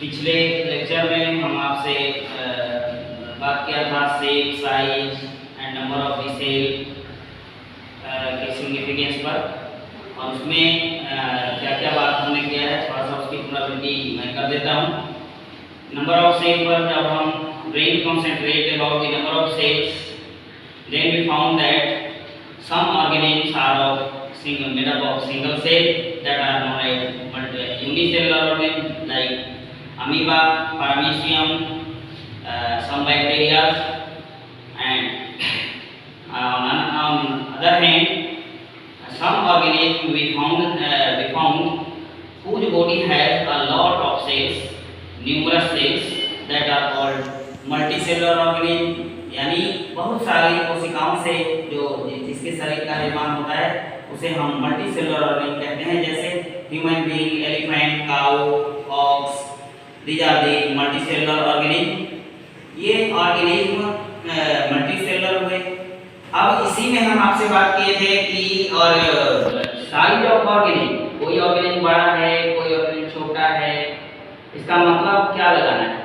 पिछले लेक्चर में हम आपसे बात किया था shape, size and number of the cell के सिग्निफिकेंस पर, और उसमें क्या क्या बात हमने किया है थोड़ा सा उसकी पुनरावृत्ति मैं कर देता हूँ। नंबर ऑफ सेल पर जब हम brain concentrate about the number of cells, then we found that some organisms are made up of single cell that are known as unicellular organisms like amoeba, paramecium, some bacteria, and on other hand, some organisms we found whose body has a lot of cells, numerous cells that are called multicellular organism, यानी बहुत सारी कोशिकाओं से जो जिसके शरीर का निर्माण होता है उसे हम मल्टीसेलुलर ऑर्गेनिज्म कहते हैं। जैसे human being, elephant, cow, ox, these are the multicellular organism. ये ऑर्गेनिज्म मल्टीसेलुलर हुए। अब इसी में हम आपसे बात किए थे कि और साइज ऑफ ऑर्गेनिज्म, कोई ऑर्गेनिज्म बड़ा है, कोई ऑर्गेनिज्म छोटा है, इसका मतलब क्या लगाना है,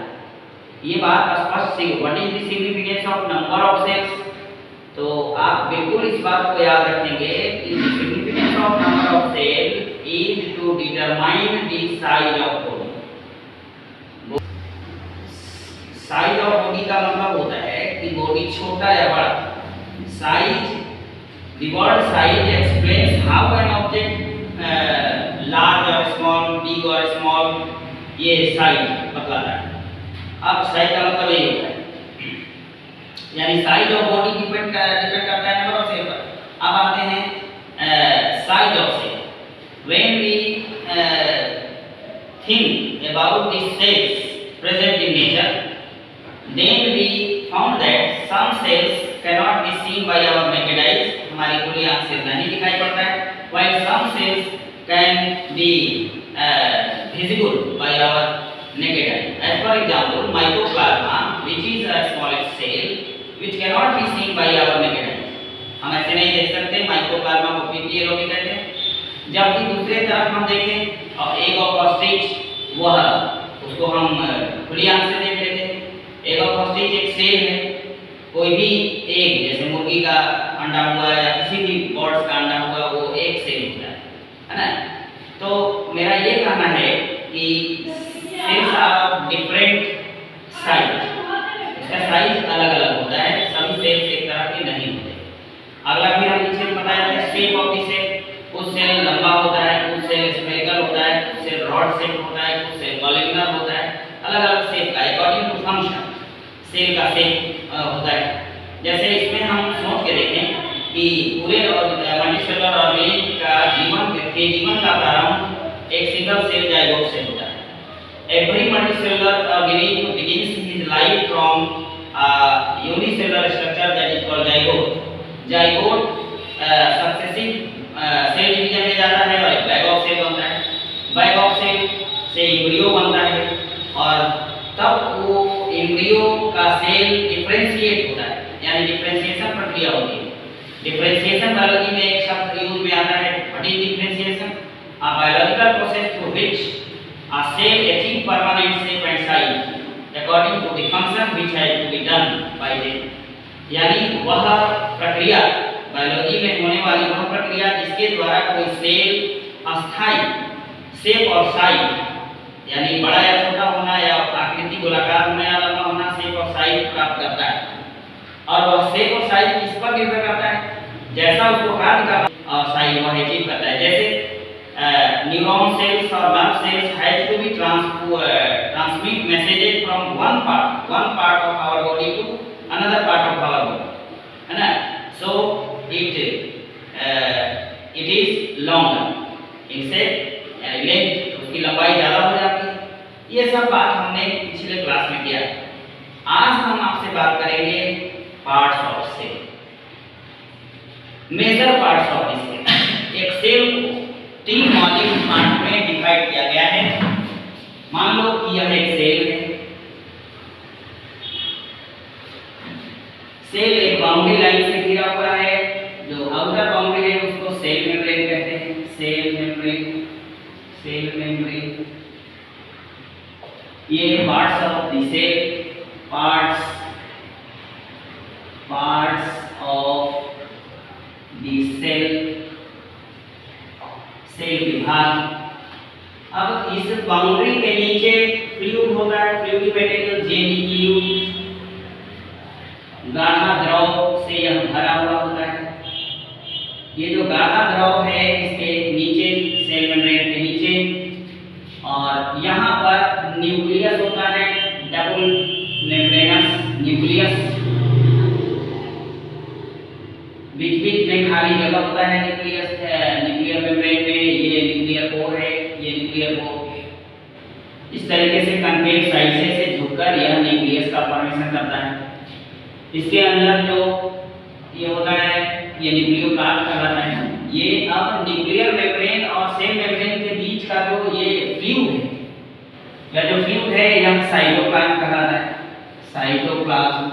ये बात स्पष्ट सी। What is the significance of number of cells? तो आप बिल्कुल इस बात को याद रखेंगे कि significance of number of cell is to determine the size of body. Size of body का मतलब होता है कि बॉडी छोटा या बड़ा। Size, the word size explains how an object large और स्मॉल, बिग और स्मॉल, ये साइज बतलाता है। अब साइज का मतलब यही होता है, यानी साइज ऑफ बॉडी डिपेंड करता है नंबर ऑफ सेल पर। अब आते हैं size of cell. When we think about the cells present in nature, then we found that some cells cannot be seen by our naked eyes, हमारी खुली आंख से नहीं दिखाई पड़ता है, while some cells can be visible by our naked eye. As for example, mycoplasma, which is a smallest cell which cannot be seen by our naked eye. हम ऐसे नहीं देख सकते, माइक्रोप्लाज्मा को पीपीए रोगी कहते हैं। जबकि दूसरे तरफ हम देखें और एग ऑफ ऑस्ट्रिच, वह उसको हम खुली आंख से देख लेते हैं। एग ऑफ ऑस्ट्रिच एक सेल है, कोई भी एग जैसे मुर्गी का अंडा हुआ या किसी भी बर्ड्स का अंडा हुआ, वो एक सेल होता है ना। तो मेरा ये कहना है कि cells are of different size, इसका साइज अलग अलग होता है, सभी सेल्स एक तरह के नहीं होते। अगला फिर हम नीचे बताया था शेप ऑफ द सेल। कुछ सेल लंबा होता है, कुछ सेल स्फेरिकल होता है, कुछ सेल रॉड शेप होता है, कुछ सेल कॉलमनार होता है, अलग अलग शेप का अकॉर्डिंग टू फंक्शन सेल का शेप होता है। जैसे इसमें हम सोच के देखें कि पूरे मल्टीसेलुलर ऑर्गेनिज्म का जीवन का प्रारंभ एक सिंगल सेल जाइगोट से होता है। Every multicellular organism begins his life from unicellular structure that is called zygote. Zygote successive cell division में जाता है और एक बैग ऑफ सेल बनता है। बैग ऑफ सेल से एम्ब्रियो बनता है और तब वो एम्ब्रियो का सेल डिफरेंशिएट होता है, यानी डिफरेंशिएशन प्रक्रिया होती है। डिफरेंशिएशन बायोलॉजी में एक शब्द यूज में आता है, what is differentiation? A biological process through which a cell achieve permanent shape and size according to the function which has to be done by them. यानी वह प्रक्रिया, बायोलॉजी में होने वाली वह प्रक्रिया जिसके द्वारा कोई सेल अस्थायी शेप और साइज, यानी बड़ा या छोटा होना या आकृति गोलाकार होना या लंबा होना, शेप और साइज प्राप्त करता है। और वह शेप और साइज किस पर निर्भर करता है? जैसा उसको कार्य करना और साइज वह अचीव करता है। जैसे न्यूरॉन सेल्स और nerve cells has to be transmit messages from one part of our body to another part of our body, है ना। सो इट इज लॉन्गर इनसे लेंथ, उसकी लंबाई ज़्यादा हो जाती है। ये सब बात हमने पिछले क्लास में किया। आज हम आपसे बात करेंगे parts of cell, major parts of cell. एक सेल को 3 मौलिक पार्ट में डिवाइड किया गया है। मान लो कि यह एक सेल है। सेल एक बाउंड्री लाइन से घिरा हुआ है, जो आउटर बाउंड्री है उसको सेल मेम्ब्रेन कहते हैं। सेल मेम्ब्रेन ये parts of the cell, parts of the cell विभाग। अब इस बाउंड्री के नीचे फ्लूइड होता है, फ्लूइड मटेरियल जेनिक्यूल, गाढ़ा द्रव से यह भरा हुआ होता है। ये जो गाढ़ा द्रव है इसके नीचे, सेल मेम्ब्रेन के नीचे, और यहाँ पर न्यूक्लियस होता है, डबल मेम्ब्रेनस न्यूक्लियस। बीच बीच में खाली जगह होता है न्यूक्लियर मेम्ब्रेन में। ये न्यूक्लियर कोर है, ये न्यूक्लियर कोर। इस तरीके से कॉन्केव साइड से झुककर यह न्यूक्लियस का फॉर्मेशन करता है। इसके अंदर जो ये होता है ये न्यूक्लियोप्लास्ट कहलाता है। ये अब न्यूक्लियर मेम्ब्रेन और सेल मेम्ब्रेन के बीच का जो ये फ्लूइड है, या जो फ्लूइड है यह साइटोप्लाज्म कहलाता है, साइटोप्लाज्म।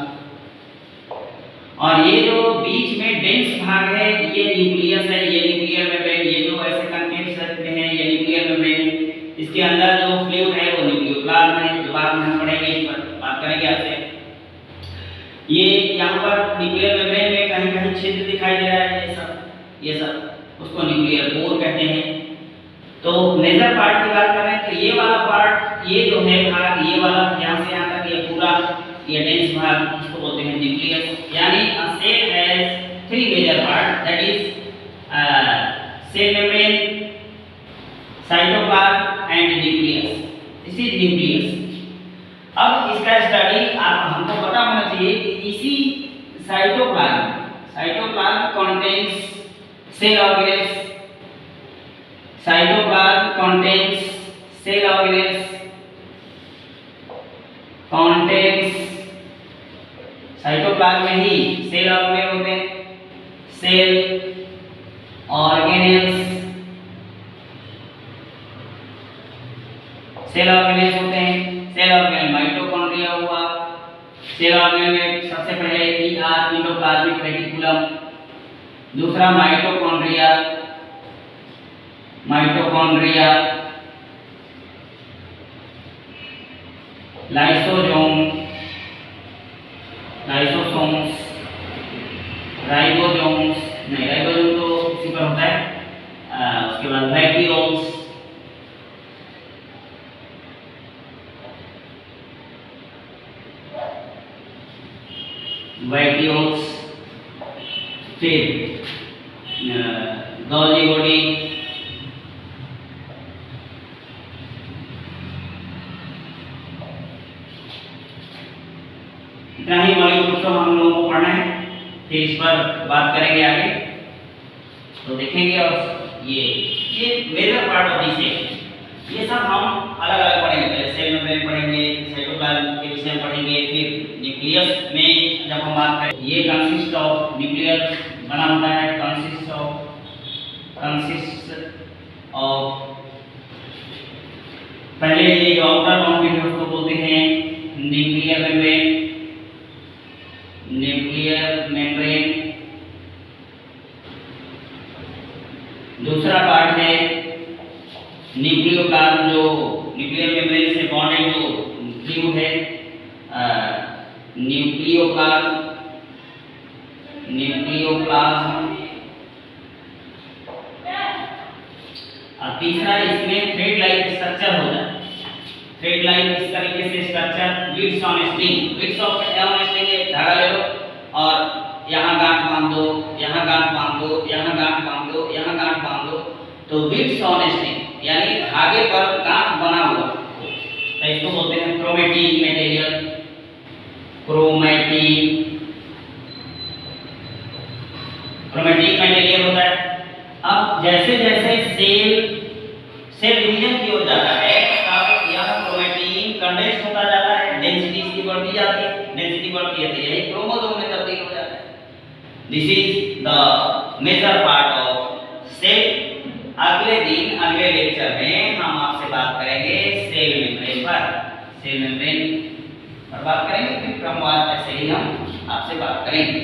और ये जो बीच में डेंस भाग है ये न्यूक्लियस है, ये न्यूक्लियर मेम्ब्रेन। ये जो ऐसे कॉन्केव साइड में है ये न्यूक्लियर मेम्ब्रेन है। इसके अंदर जो फ्लूइड है वो न्यूक्लियोप्लाज्म है, जो बाद में हम पढ़ेंगे, इस पर बात करेंगे आपसे। ये यहाँ पर न्यूक्लियर मेम्ब्रेन में कहीं कहीं छिद्र दिखाई दे रहा है, ये सब उसको न्यूक्लियर कोर कहते हैं। तो मेजर पार्ट की बात करें तो ये वाला पार्ट, ये जो है भाग, ये वाला यहाँ से यहाँ तक ये पूरा ये डेंस भाग, इसको बोलते हैं न्यूक्लियस। यानी a cell has 3 major part, that is cell membrane, cytoplasm and nucleus. This is nucleus. अब इसका स्टडी आप हमको पता होना चाहिए कि इसी cytoplasm contains cell organelles, cytoplasm contains cell organelles, cytoplasm में ही सेल ऑर्गेनेल होते हैं, सेल ऑर्गेनेल्स, सेल ऑर्गेनेल्स होते हैं। सेल ऑर्गेनेल माइटोकॉन्ड्रिया हुआ। सेल ऑर्गेनेल में सबसे पहले एंडोप्लाज्मिक रेटिकुलम, दूसरा माइटोकॉन्ड्रिया, लाइसोसोम्स, राइबोसोम तो इसी पर होता है। उसके बाद वैक्यूल्स, फिर गोल्गी बॉडी, इतना ही मॉलिक्यूल्स को हम लोगों को पढ़ना है, फिर इस पर बात करेंगे आगे। तो देखेंगे। और ये मेजर पार्ट ऑफ दिस है, ये सब हम अलग अलग पढ़ेंगे। पहले सेल मेम्ब्रेन पढ़ेंगे, साइटोप्लाज्म के विषय में पढ़ेंगे, फिर न्यूक्लियस में जब हम बात करें, ये कंसिस्ट ऑफ न्यूक्लियस बना होता है, कंसिस्ट ऑफ पहले ये जो आउटर बाउंड्री है उसको बोलते हैं न्यूक्लियर मेम्ब्रेन। दूसरा पार्ट है न्यूक्लियोप्लाज्म, जो न्यूक्लियर मेम्ब्रेन से बॉन्डेड जो फ्लूइड है, न्यूक्लियोप्लाज्म। और तीसरा इसमें थ्रेड लाइक स्ट्रक्चर होता है। थ्रेड लाइक इस तरीके से structure, beads on string, beads of on string, एक धागा ले लो और यहाँ गांठ बांध दो, यहाँ गांठ बांध दो, यहाँ गांठ बांध दो, यहाँ गांठ बांध दो, तो विड्स ऑन स्ट्रिंग यानी धागे पर गांठ बना हुआ, तो इसको बोलते हैं क्रोमैटिन मटेरियल। क्रोमैटिक मटेरियल होता है। अब जैसे जैसे सेल डिवीजन की ओर जाता है तब यह क्रोमैटिन कंडेंस होता जाता है, डेंसिटी इसकी बढ़ती जाती है, डेंसिटी बढ़ती है तो यही क्रोमोसोम में तब्दील हो जाता है। This is the major part of cell. अगले दिन अगले लेक्चर में हम आपसे बात करेंगे सेल मेम्ब्रेन पर, सेल मेम्ब्रेन पर बात करेंगे, फिर क्रमवार ऐसे ही हम आपसे बात करेंगे।